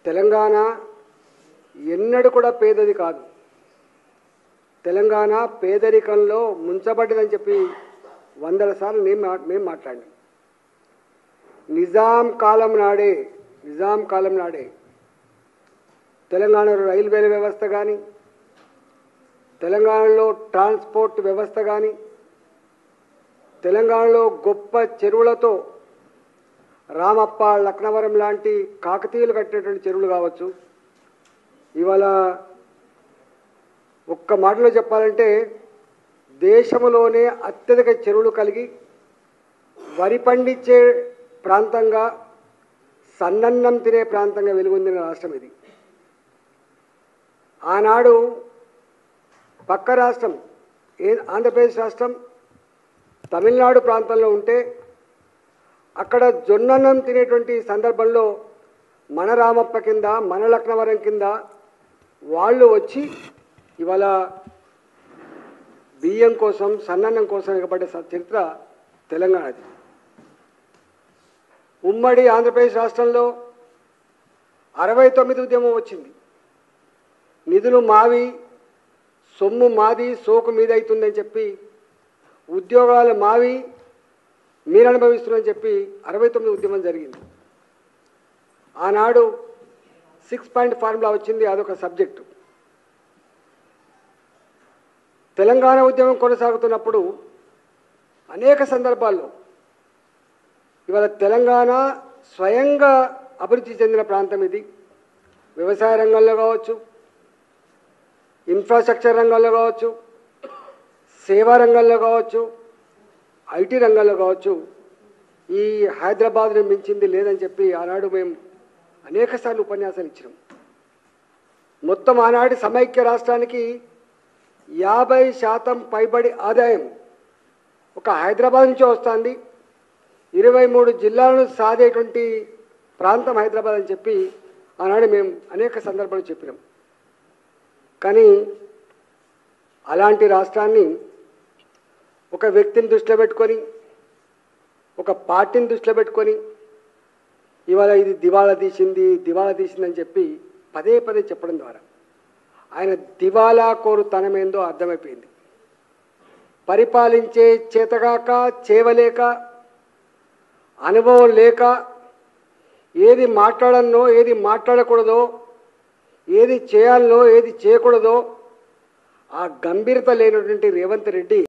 తెలంగాణ ఎన్నడూ కూడా పేదది కాదు. తెలంగాణ పేదరికంలో ముంచబడ్డదని చెప్పి వందల సార్లు మేము మాట్లాడినాం. నిజాం కాలం నాడే తెలంగాణలో రైల్వేల వ్యవస్థ కానీ, తెలంగాణలో ట్రాన్స్పోర్ట్ వ్యవస్థ కానీ, తెలంగాణలో గొప్ప చెరువులతో రామప్ప, లక్నవరం లాంటి కాకతీయులు కట్టినటువంటి చెరువులు కావచ్చు. ఇవాళ ఒక్క మాటలో చెప్పాలంటే దేశంలోనే అత్యధిక చెరువులు కలిగి వరి పండించే ప్రాంతంగా, సన్నన్నం తినే ప్రాంతంగా వెలుగొందిన రాష్ట్రం ఇది. ఆనాడు పక్క రాష్ట్రం ఆంధ్రప్రదేశ్ రాష్ట్రం తమిళనాడు ప్రాంతంలో ఉంటే అక్కడ జొన్నన్నం తినేటువంటి సందర్భంలో మన రామప్ప కింద, మన లక్నవరం కింద వాళ్ళు వచ్చి ఇవాళ బియ్యం కోసం, సన్నన్నం కోసం ఎగబడ్డ చరిత్ర తెలంగాణది. ఉమ్మడి ఆంధ్రప్రదేశ్ రాష్ట్రంలో 69 ఉద్యమం వచ్చింది. నిధులు మావి, సొమ్ము మాది, సోకు మీద అవుతుందని చెప్పి, ఉద్యోగాలు మావి, మీరు అనుభవిస్తున్నారని చెప్పి 69 ఉద్యమం జరిగింది. ఆనాడు 6 పాయింట్ ఫార్ములా వచ్చింది, అదొక సబ్జెక్టు. తెలంగాణ ఉద్యమం కొనసాగుతున్నప్పుడు అనేక సందర్భాల్లో ఇవాళ తెలంగాణ స్వయంగా అభివృద్ధి చెందిన ప్రాంతం ఇది. వ్యవసాయ రంగంలో కావచ్చు, ఇన్ఫ్రాస్ట్రక్చర్ రంగంలో కావచ్చు, సేవా రంగంలో కావచ్చు, ఐటీ రంగంలో కావచ్చు, ఈ హైదరాబాద్ను మించింది లేదని చెప్పి ఆనాడు మేము అనేక సార్లు ఉపన్యాసాలు ఇచ్చినాం. మొత్తం ఆనాటి సమైక్య రాష్ట్రానికి 50% పైబడి ఆదాయం ఒక హైదరాబాద్ నుంచే వస్తుంది. 23 జిల్లాలను సాధేటువంటి ప్రాంతం హైదరాబాద్ అని చెప్పి ఆనాడు మేము అనేక సందర్భాలు చెప్పినాం. కానీ అలాంటి రాష్ట్రాన్ని ఒక వ్యక్తిని దృష్టిలో పెట్టుకొని, ఒక పార్టీని దృష్టిలో పెట్టుకొని ఇవాళ ఇది దివాళా తీసిందని చెప్పి పదే చెప్పడం ద్వారా ఆయన దివాలా కోరుతనమేందో అర్థమైపోయింది. పరిపాలించే చేతగాక, చేవలేక, అనుభవం లేక, ఏది మాట్లాడనో, ఏది మాట్లాడకూడదో, ఏది చేయాలనో, ఏది చేయకూడదో ఆ గంభీరత లేనటువంటి రేవంత్ రెడ్డి